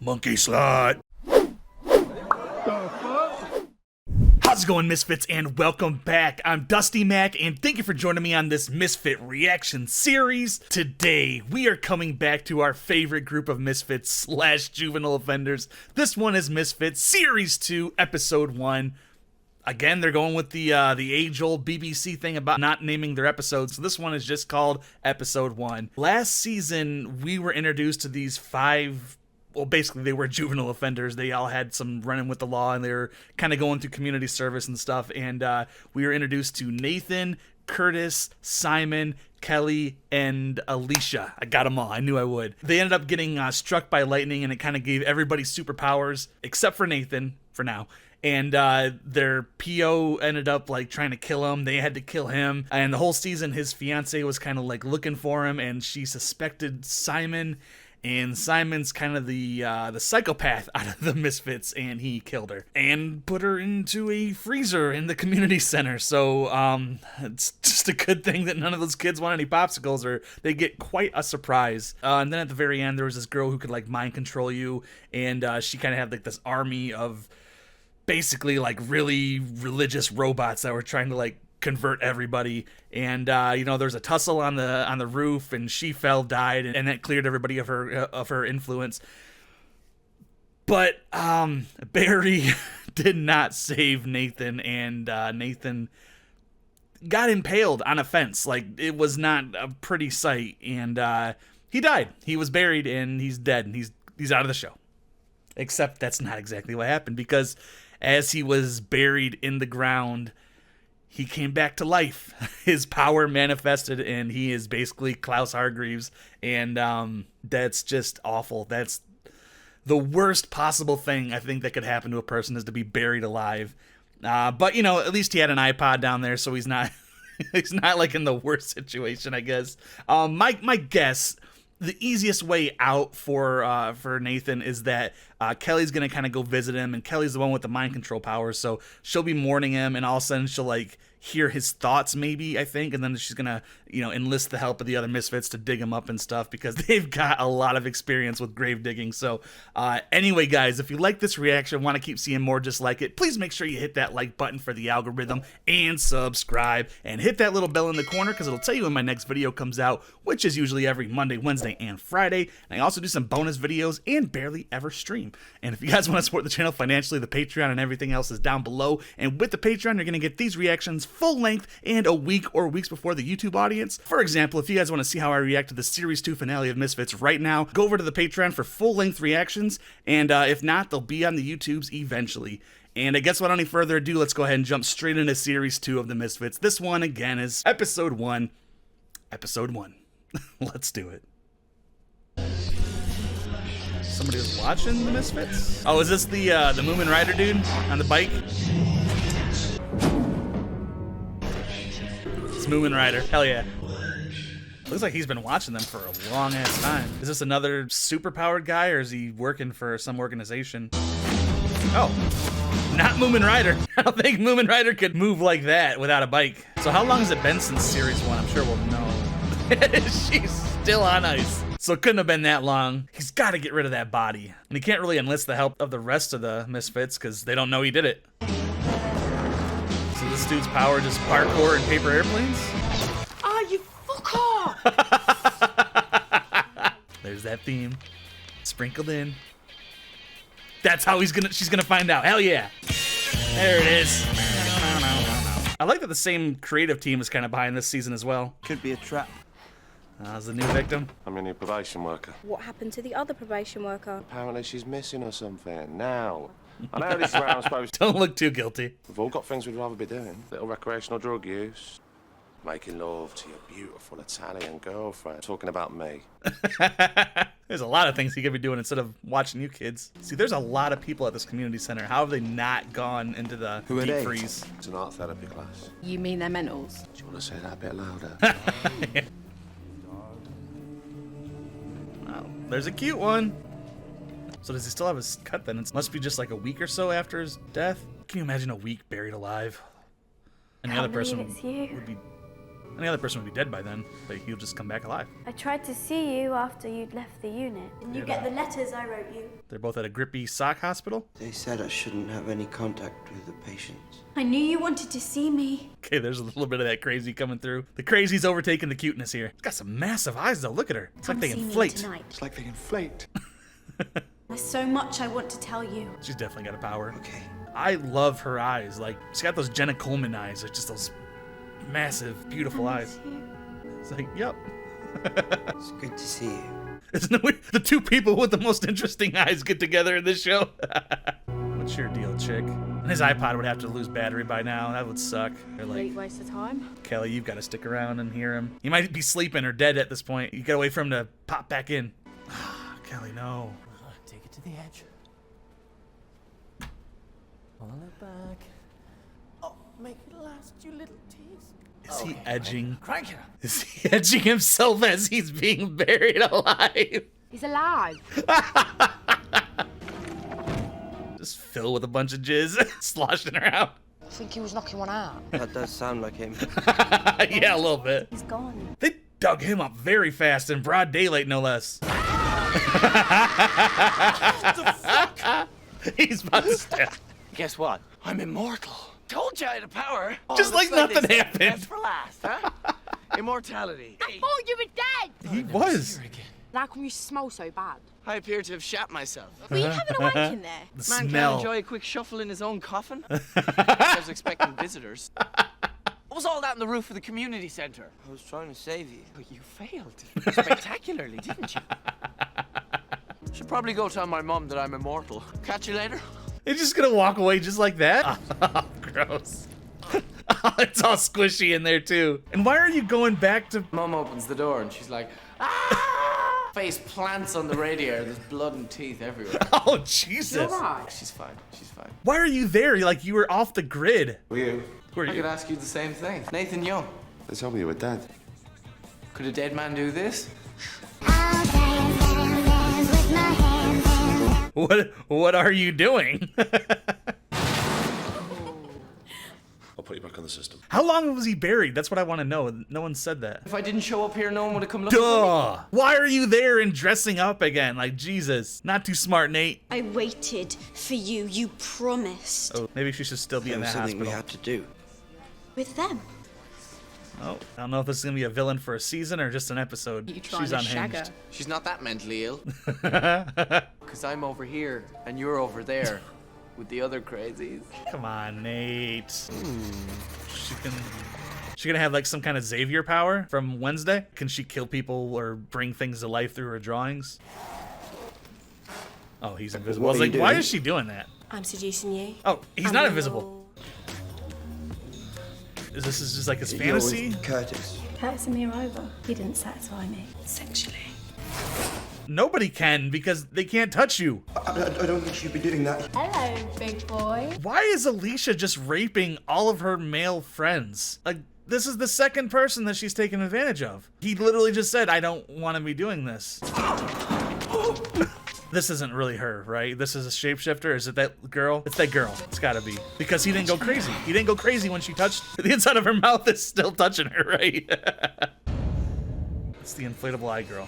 Monkey slut. How's it going, Misfits, and welcome back. I'm Dusty Mac, and thank you for joining me on this Misfit reaction series. Today, we are coming back to our favorite group of Misfits slash juvenile offenders. This one is Misfits Series 2, Episode 1. Again, they're going with the age-old BBC thing about not naming their episodes, so this one is just called Episode 1. Last season, we were introduced to these five... Well, basically, they were juvenile offenders. They all had some running with the law, and they were kind of going through community service and stuff. And we were introduced to Nathan, Curtis, Simon, Kelly, and Alicia. I got them all. I knew I would. They ended up getting struck by lightning, and it kind of gave everybody superpowers, except for Nathan, for now. And their PO ended up like trying to kill him. They had to kill him. And the whole season, his fiance was kind of like looking for him, and she suspected Simon. And Simon's kind of the psychopath out of the Misfits, and he killed her and put her into a freezer in the community center. So it's just a good thing that none of those kids want any popsicles, or they get quite a surprise. And then at the very end, there was this girl who could like mind control you, and she kind of had like this army of basically like really religious robots that were trying to like convert everybody. And you know, there's a tussle on the roof, and she fell, died, and that cleared everybody of her influence. But Barry did not save Nathan, and Nathan got impaled on a fence. Like, it was not a pretty sight, and he died. He was buried, and he's dead, and he's out of the show. Except that's not exactly what happened, because as he was buried in the ground, he came back to life. His power manifested, and he is basically Klaus Hargreaves, and that's just awful. That's the worst possible thing I think that could happen to a person, is to be buried alive. But you know, at least he had an iPod down there, so he's not he's not like in the worst situation, I guess. My guess, the easiest way out for Nathan is that Kelly's gonna kind of go visit him, and Kelly's the one with the mind control powers, so she'll be mourning him, and all of a sudden she'll like hear his thoughts, maybe, I think, and then she's gonna, you know, enlist the help of the other Misfits to dig him up and stuff, because they've got a lot of experience with grave digging. So anyway, guys, if you like this reaction, want to keep seeing more just like it, please make sure you hit that like button for the algorithm, and subscribe, and hit that little bell in the corner, because it'll tell you when my next video comes out, which is usually every Monday, Wednesday, and Friday. And I also do some bonus videos and barely ever stream. And if you guys want to support the channel financially, the Patreon and everything else is down below. And with the Patreon, you're going to get these reactions full length and a week or weeks before the YouTube audience. For example, if you guys want to see how I react to the Series 2 finale of Misfits right now, go over to the Patreon for full-length reactions. And if not, they'll be on the YouTubes eventually. And I guess without any further ado, let's go ahead and jump straight into Series 2 of the Misfits. This one, again, is Episode 1. Episode 1. Let's do it. Somebody was watching the Misfits? Oh, is this the Moomin Rider dude on the bike? It's Moomin Rider. Hell yeah. Looks like he's been watching them for a long ass time. Is this another superpowered guy, or is he working for some organization? Oh, not Moomin Rider. I don't think Moomin Rider could move like that without a bike. So how long has it been since Series 1? I'm sure we'll know. She's still on ice. So it couldn't have been that long. He's got to get rid of that body. And he can't really enlist the help of the rest of the Misfits, because they don't know he did it. So this dude's power just parkour and paper airplanes? Ah, you fucker! There's that theme. Sprinkled in. That's how she's gonna find out. Hell yeah. There it is. I like that the same creative team is kind of behind this season as well. Could be a trap. As the new victim. I'm your new probation worker. What happened to the other probation worker? Apparently she's missing or something. Now, I know this is where I'm supposed to... Don't look too guilty. We've all got things we'd rather be doing. Little recreational drug use. Making love to your beautiful Italian girlfriend. Talking about me. There's a lot of things he could be doing instead of watching you kids. See, there's a lot of people at this community center. How have they not gone into the deep freeze? It's an art therapy class. You mean they're mentals? Do you want to say that a bit louder? Yeah. Wow, there's a cute one. So does he still have his cut then? It must be just like a week or so after his death. Can you imagine a week buried alive? And the other person would be Any other person would be dead by then, but he'll just come back alive. I tried to see you after you'd left the unit. Did you get the letters I wrote you? They're both at a grippy sock hospital. They said I shouldn't have any contact with the patients. I knew you wanted to see me. Okay, there's a little bit of that crazy coming through. The crazy's overtaking the cuteness here. It's got some massive eyes though, look at her. It's Come like they see me inflate. tonight. It's like they inflate. There's so much I want to tell you. She's definitely got a power. Okay. I love her eyes. Like, she's got those Jenna Coleman eyes. They're just those massive, beautiful eyes. It's like, yep. It's good to see you. Isn't it weird? The two people with the most interesting eyes get together in this show. What's your deal, chick? And his iPod would have to lose battery by now. That would suck. They're like, waste of time. Kelly, you've got to stick around and hear him. He might be sleeping or dead at this point. You gotta wait for him to pop back in. Kelly, no. Take it to the edge. Pull it back. Oh, make it last, you little tease. Is he edging? Crank it up. Is he edging himself as he's being buried alive? He's alive. Just fill with a bunch of jizz, sloshing around. I think he was knocking one out. That does sound like him. Yeah, a little bit. He's gone. They dug him up very fast in broad daylight, no less. He's about to stab. Guess what? I'm immortal. Told you I had a power. Just like nothing this. happened. Best for last, huh? Immortality. I thought you were dead! He was. How come you smell so bad? I appear to have shat myself. Were you having a wank in there? The Man smell. can't enjoy a quick shuffle in his own coffin. I was expecting visitors. What was all that in the roof of the community center? I was trying to save you. But you failed spectacularly, didn't you? Should probably go tell my mom that I'm immortal. Catch you later. You're just gonna walk away just like that? Oh, gross. Oh, it's all squishy in there too. And why are you going back to... Mom opens the door and she's like, ah! Face plants on the radiator. There's blood and teeth everywhere. Oh, Jesus. She's fine. She's fine. Why are you there? You're like, you were off the grid. Who are you? Who are I you? could ask you the same thing. Nathan Young. They told me you were dead. Could a dead man do this? What are you doing? I'll put you back on the system. How long was he buried? That's what I want to know. No one said that. If I didn't show up here, no one would have come looking for me. Duh! Why are you there and dressing up again? Like, Jesus. Not too smart, Nate. I waited for you. You promised. Oh, maybe she should still be There in was that something we hospital. had to do. With them. Oh, I don't know if this is going to be a villain for a season or just an episode. You trying She's to shag unhinged. her? She's not that mentally ill. Because I'm over here and you're over there with the other crazies. Come on, Nate. She gonna have like some kind of Xavier power from Wednesday? Can she kill people or bring things to life through her drawings? Oh, he's invisible. What I was are like, you why doing? is she doing that? I'm seducing you. Oh, he's And not we invisible. will- Is this just like his You're fantasy? with Curtis. Passing me over. He didn't satisfy me sexually. Nobody can because they can't touch you. I don't think she'd be doing that. Hello, big boy. Why is Alicia just raping all of her male friends? Like, this is the second person that she's taken advantage of. He literally just said, I don't want to be doing this. This isn't really her, right? This is a shapeshifter. Is it that girl? It's that girl. It's gotta be. Because he didn't go crazy. He didn't go crazy when she touched. The inside of her mouth is still touching her, right? It's the inflatable eye girl.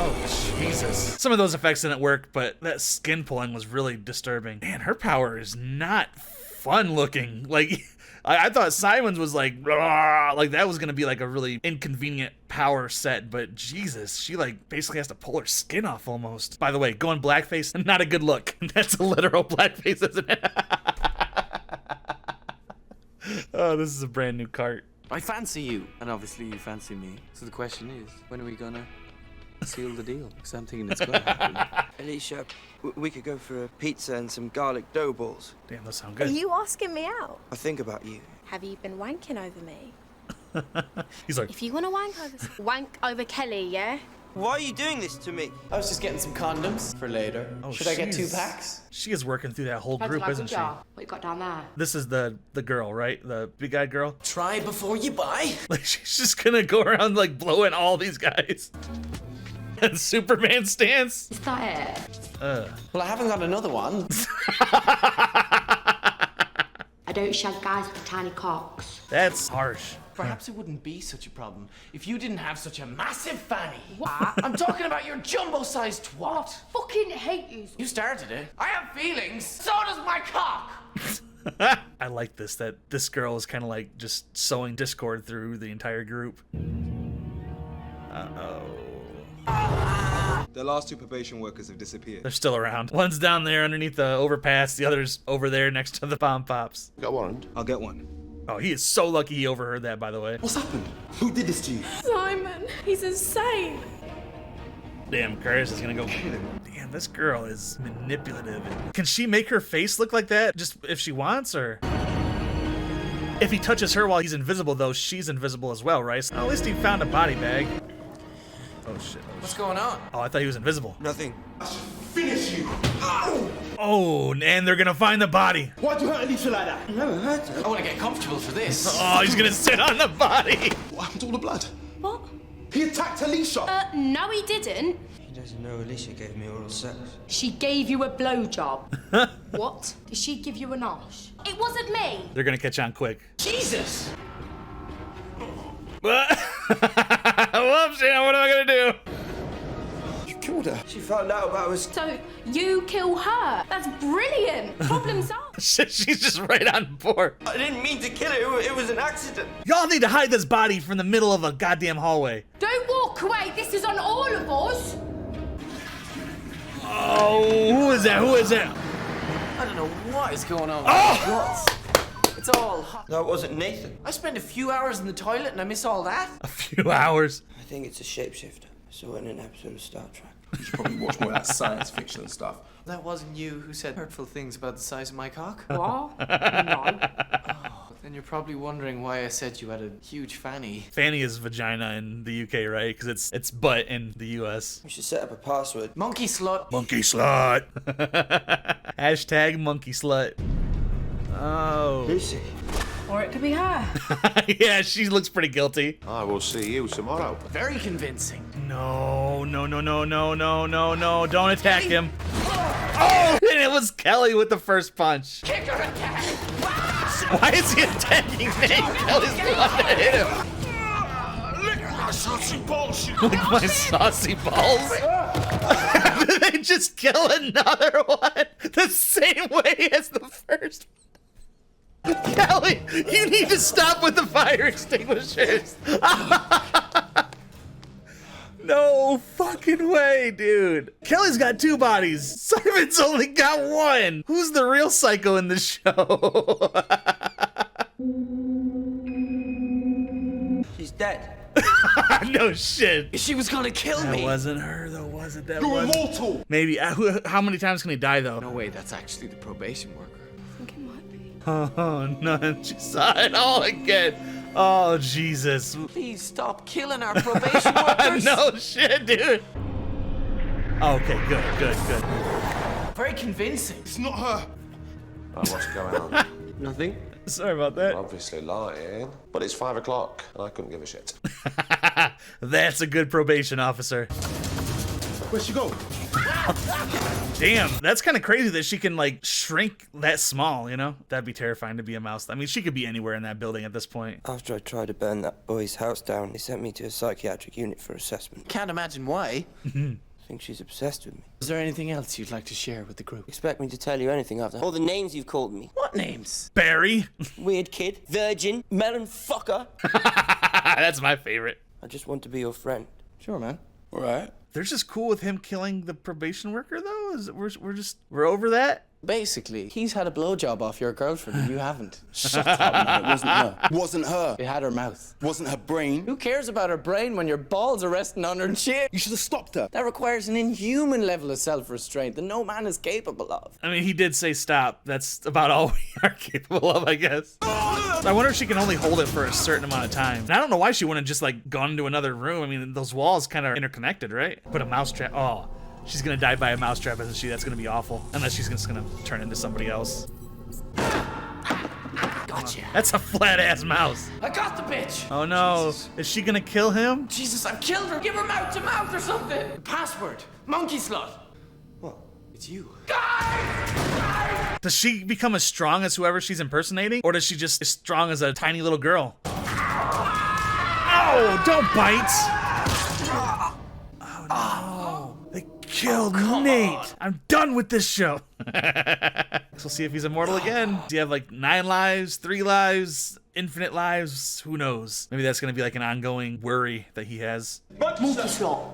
Oh, Jesus. Some of those effects didn't work, but that skin pulling was really disturbing. Man, her power is not fun looking. Like, I thought Simon's was like that was gonna be like a really inconvenient power set, but Jesus, she like basically has to pull her skin off almost. By the way, going blackface, not a good look. That's a literal blackface, isn't it? Oh, this is a brand new cart. I fancy you, and obviously you fancy me. So the question is, when are we gonna seal the deal? Because I'm thinking it's gonna happen. Alicia, we could go for a pizza and some garlic dough balls. Damn, those sound Are good. you asking me out? I think about you. Have you been wanking over me? He's like, If you want to wank over Kelly, yeah? Why are you doing this to me? I was just getting some condoms for later. oh, Should I get 2 she's- packs? She is working through that whole group, isn't she? What you got down there? This is the girl, right? The big-eyed girl. Try before you buy. Like, she's just gonna go around like blowing all these guys. And Superman stance. Is that it? Well, I haven't got another one. I don't shag guys with tiny cocks. That's harsh. Perhaps it wouldn't be such a problem if you didn't have such a massive fanny. What? I'm talking about your jumbo-sized twat. Fucking hate you. You started it. I have feelings. So does my cock. I like this, that this girl is kind of like just sowing discord through the entire group. Uh-oh. The last 2 probation workers have disappeared. They're still around. One's down there underneath the overpass, the other's over there next to the bomb pops. Got a warrant? I'll get one. Oh, he is so lucky he overheard that, by the way. What's happened? Who did this to you? Simon, he's insane. Damn, Curtis is gonna go kill him. Damn, this girl is manipulative. Can she make her face look like that just if she wants, or? If he touches her while he's invisible, though, she's invisible as well, right? So at least he found a body bag. Oh shit. What's going on? Oh, I thought he was invisible. Nothing. Finish you! Ow! Oh, and they're gonna find the body. Why'd you hurt Alicia like that? Never hurt her. I want to get comfortable for this. Oh, he's gonna sit on the body. What happened to all the blood? What? He attacked Alicia! No, he didn't. He doesn't know Alicia gave me oral sex. She gave you a blowjob. What? Did she give you an arse? It wasn't me. They're gonna catch on quick. Jesus! Whoops, you know, what am I gonna do? You killed her. She found out about us. So you kill her. That's brilliant. Problem solved. She's just right on board. I didn't mean to kill her. It was an accident. Y'all need to hide this body from the middle of a goddamn hallway. Don't walk away. This is on all of us. Oh, who is that? Who is that? I don't know what is going on. Oh! It's all hot. No, it wasn't Nathan. I spent a few hours in the toilet and I miss all that. A few hours. I think it's a shapeshifter. I saw it in an episode of Star Trek. You should probably watch more of that science fiction stuff. That wasn't you who said hurtful things about the size of my cock? What? No. Then you're probably wondering why I said you had a huge fanny. Fanny is vagina in the UK, right? Because it's butt in the US. We should set up a password. Monkey slut. Monkey slut. Hashtag monkey slut. Oh. Lucy. Or it could be her. Yeah, she looks pretty guilty. I will see you tomorrow. Very convincing. No, no, no, no, no, no, no, no. Don't attack him. Oh, and it was Kelly with the first punch. Kick her again. Why is he attacking me? Kelly's the one that hit him. Lick my saucy balls, you Lick my saucy balls. Did they just kill another one the same way as the first? Kelly, you need to stop with the fire extinguishers. No fucking way, dude. Kelly's got 2 bodies. Simon's only got 1. Who's the real psycho in the show? She's dead. No shit. She was gonna kill That me. wasn't her, though, was it? That You're was immortal! maybe. How many times can he die, though? No way, that's actually the probation worker. I think it might be. Oh, no. She saw it all again. Oh, Jesus. Please stop killing our probation workers. No shit, dude. Okay, good. Very convincing. It's not her. Oh, what's going on? Nothing. Sorry about that. Obviously lying. But it's 5 o'clock and I couldn't give a shit. That's a good probation officer. Where'd she go? Damn, that's kind of crazy that she can, like, shrink that small, you know? That'd be terrifying to be a mouse. I mean, she could be anywhere in that building at this point. After I tried to burn that boy's house down, they sent me to a psychiatric unit for assessment. Can't imagine why. I think she's obsessed with me. Is there anything else you'd like to share with the group? Expect me to tell you anything after all the names you've called me. What names? Barry. Weird kid, virgin, melon fucker. That's my favorite. I just want to be your friend. Sure, man. All right. They're just cool with him killing the probation worker, though? We're over that? Basically, he's had a blowjob off your girlfriend and you haven't. Shut up, man. It wasn't her. Wasn't her. It had her mouth. Wasn't her brain. Who cares about her brain when your balls are resting on her chin? You should have stopped her. That requires an inhuman level of self-restraint that no man is capable of. I mean, he did say stop. That's about all we are capable of, I guess. I wonder if she can only hold it for a certain amount of time. And I don't know why she wouldn't have just, like, gone into another room. I mean, those walls kind of interconnected, right? Put a mousetrap. Oh, she's gonna die by a mousetrap, isn't she? That's gonna be awful. Unless she's just gonna turn into somebody else. Gotcha. That's a flat-ass mouse. I got the bitch. Oh, no. Jesus. Is she gonna kill him? Jesus, I've killed her. Give her mouth to mouth or something. The password. Monkey slut. What? It's you. Does she become as strong as whoever she's impersonating? Or does she just as strong as a tiny little girl? Oh, don't bite! Oh no. They killed Nate. I'm done with this show. Guess we'll see if he's immortal again. Does he have like 9 lives, 3 lives, infinite lives? Who knows? Maybe that's gonna be like an ongoing worry that he has.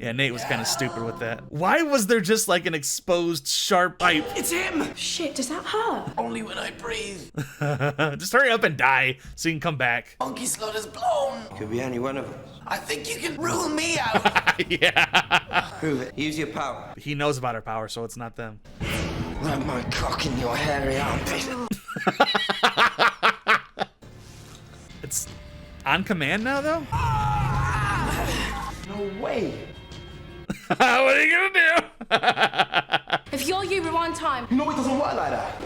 Yeah, Nate was kind of stupid with that. Why was there just like an exposed sharp pipe? It's him! Shit, does that hurt? Only when I breathe. Just hurry up and die so you can come back. Monkey slot is blown. Could be any one of us. I think you can rule me out. Yeah. Prove it. Use your power. He knows about our power, so it's not them. Rub my cock in your hairy armpit. It's on command now, though? No way. What are you gonna do? If you're you, rewind time. No, it doesn't work like that.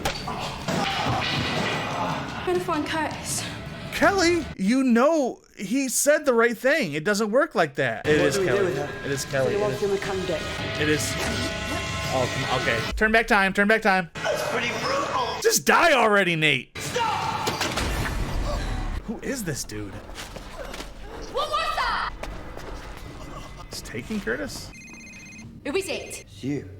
I'm gonna find Curtis. Kelly, you know he said the right thing. It doesn't work like that. It is do we do Kelly. with her? It is Kelly. It is. Oh, come on. Okay. Turn back time. Turn back time. That's pretty brutal. Just die already, Nate. Who is this dude? What was that? Is taking Curtis? Who is it? It's you.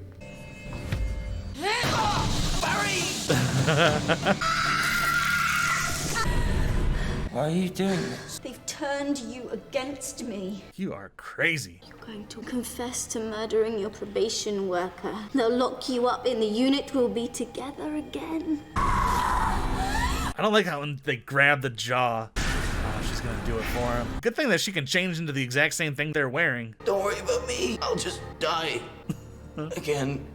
Why are you doing this? They've turned you against me. You are crazy. You're going to confess to murdering your probation worker. They'll lock you up and the unit will be together again. I don't like how when they grab the jaw. Oh, she's gonna do it for him. Good thing that she can change into the exact same thing they're wearing. Don't worry about me. I'll just die. Again.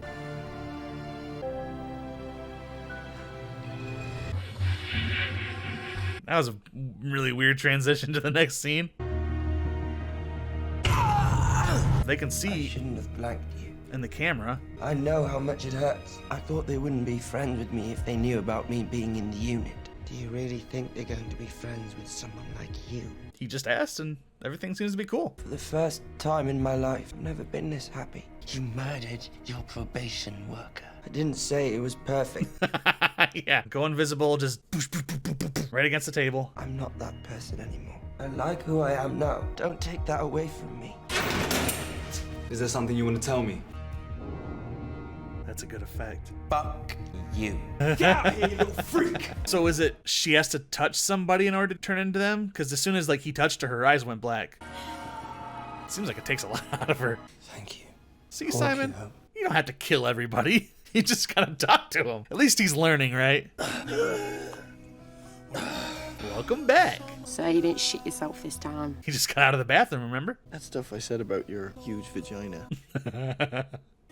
That was a really weird transition to the next scene. They can I see shouldn't have blanked you. in the camera. I know how much it hurts. I thought they wouldn't be friends with me if they knew about me being in the unit. Do you really think they're going to be friends with someone like you? He just asked and everything seems to be cool. For the first time in my life, I've never been this happy. You murdered your probation worker. I didn't say it was perfect. Yeah, go invisible, just boosh, boosh, boosh, boosh, boosh, boosh, right against the table. I'm not that person anymore. I like who I am now. Don't take that away from me. Is there something you want to tell me? That's a good effect. Fuck you. Get out of here, you little freak! So is it she has to touch somebody in order to turn into them? Because as soon as like he touched her, her eyes went black. Seems like it takes a lot out of her. Thank you. See, Simon, you don't have to kill everybody. You just gotta talk to him. At least he's learning, right? Welcome back. So you didn't shit yourself this time. He just got out of the bathroom, remember? That stuff I said about your huge vagina.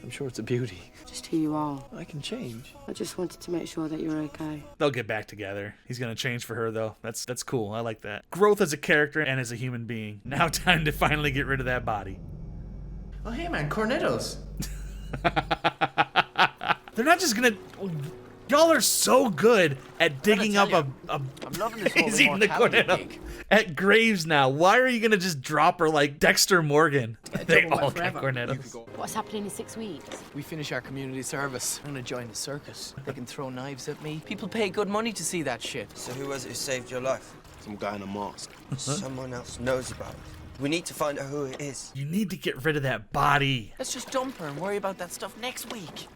I'm sure it's a beauty. Just who you are. I can change. I just wanted to make sure that you're okay. They'll get back together. He's gonna change for her, though. That's cool. I like that. Growth as a character and as a human being. Now time to finally get rid of that body. Oh, hey man, cornettos. They're not just gonna... Y'all are so good at digging up a I'm loving this he's whole eating the immortality cornetto gig. at graves now. Why are you gonna just drop her like Dexter Morgan? They double all wet got forever. cornettos. What's happening in 6 weeks? We finish our community service. I'm gonna join the circus. They can throw knives at me. People pay good money to see that shit. So who was it who saved your life? Some guy in a mask. Someone else knows about it. We need to find out who it is. You need to get rid of that body. Let's just dump her and worry about that stuff next week.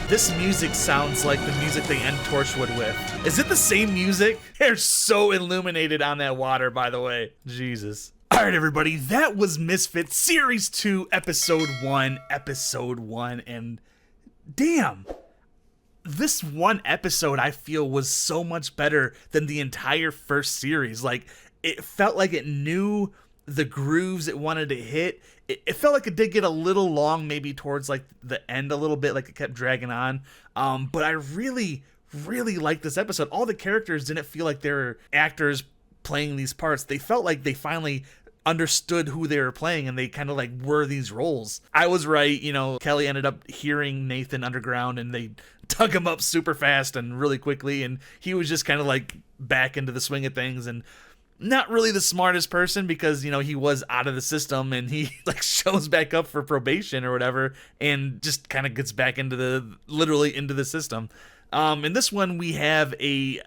This music sounds like the music they end Torchwood with. Is it the same music? They're so illuminated on that water, by the way. Jesus. All right, everybody, that was Misfits Series 2, Episode 1, and damn. This one episode, I feel, was so much better than the entire first series. Like, it felt like it knew the grooves it wanted to hit. It felt like it did get a little long, maybe towards like the end a little bit, like it kept dragging on. But I really, really liked this episode. All the characters didn't feel like they were actors playing these parts. They felt like they finally understood who they were playing and they kind of like were these roles. I was right, you know, Kelly ended up hearing Nathan underground and they dug him up super fast and really quickly, and he was just kind of like back into the swing of things. And not really the smartest person because, you know, he was out of the system and he like shows back up for probation or whatever and just kind of gets back literally into the system. In this one, we have a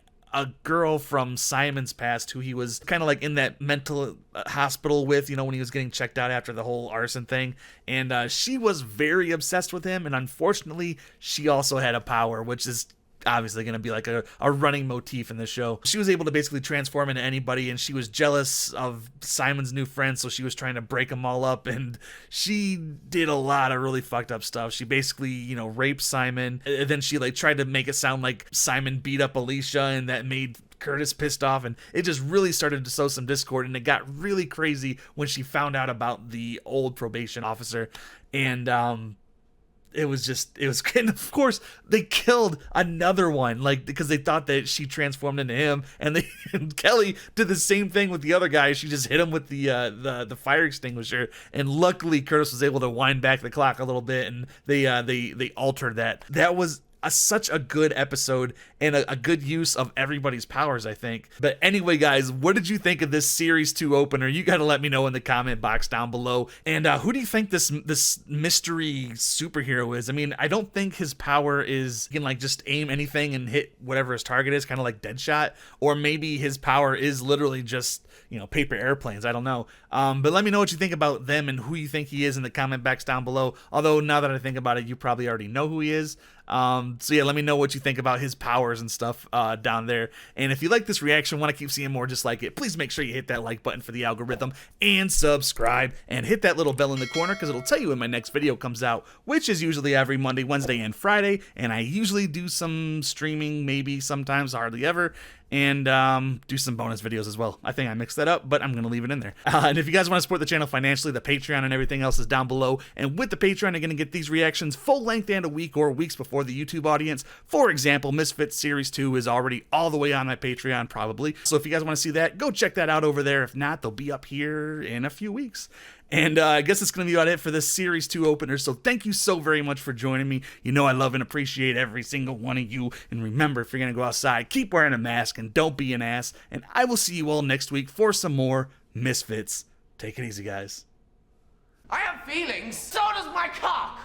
girl from Simon's past who he was kind of like in that mental hospital with, you know, when he was getting checked out after the whole arson thing. And she was very obsessed with him. And unfortunately, she also had a power, which is obviously going to be like a running motif in the show. She was able to basically transform into anybody, and she was jealous of Simon's new friends, so she was trying to break them all up, and she did a lot of really fucked up stuff. She basically, you know, raped Simon, and then she like tried to make it sound like Simon beat up Alicia, and that made Curtis pissed off, and it just really started to sow some discord, and it got really crazy when she found out about the old probation officer. And it was and of course they killed another one, like, because they thought that she transformed into him, and Kelly did the same thing with the other guy. She just hit him with the fire extinguisher, and luckily Curtis was able to wind back the clock a little bit, and they altered that. That was such a good episode and a good use of everybody's powers, I think. But anyway, guys, what did you think of this series 2 opener? You gotta let me know in the comment box down below. And who do you think this mystery superhero is? I mean, I don't think his power is he can like just aim anything and hit whatever his target is, kind of like Deadshot, or maybe his power is literally just, you know, paper airplanes. I don't know. But let me know what you think about them and who you think he is in the comment box down below. Although now that I think about it, you probably already know who he is. So yeah, let me know what you think about his powers and stuff down there. And if you like this reaction, want to keep seeing more just like it, please make sure you hit that like button for the algorithm and subscribe and hit that little bell in the corner because it'll tell you when my next video comes out, which is usually every Monday, Wednesday, and Friday. And I usually do some streaming, maybe sometimes, hardly ever, and do some bonus videos as well. I think I mixed that up, but I'm going to leave it in there. And if you guys want to support the channel financially, the Patreon and everything else is down below. And with the Patreon, you're going to get these reactions full length and a week or weeks before the YouTube audience. For example, Misfits Series 2 is already all the way on my Patreon, probably. So if you guys want to see that, go check that out over there. If not, they'll be up here in a few weeks. And I guess it's going to be about it for this Series 2 opener. So thank you so very much for joining me. You know I love and appreciate every single one of you. And remember, if you're going to go outside, keep wearing a mask and don't be an ass. And I will see you all next week for some more Misfits. Take it easy, guys. I have feelings. So does my cock.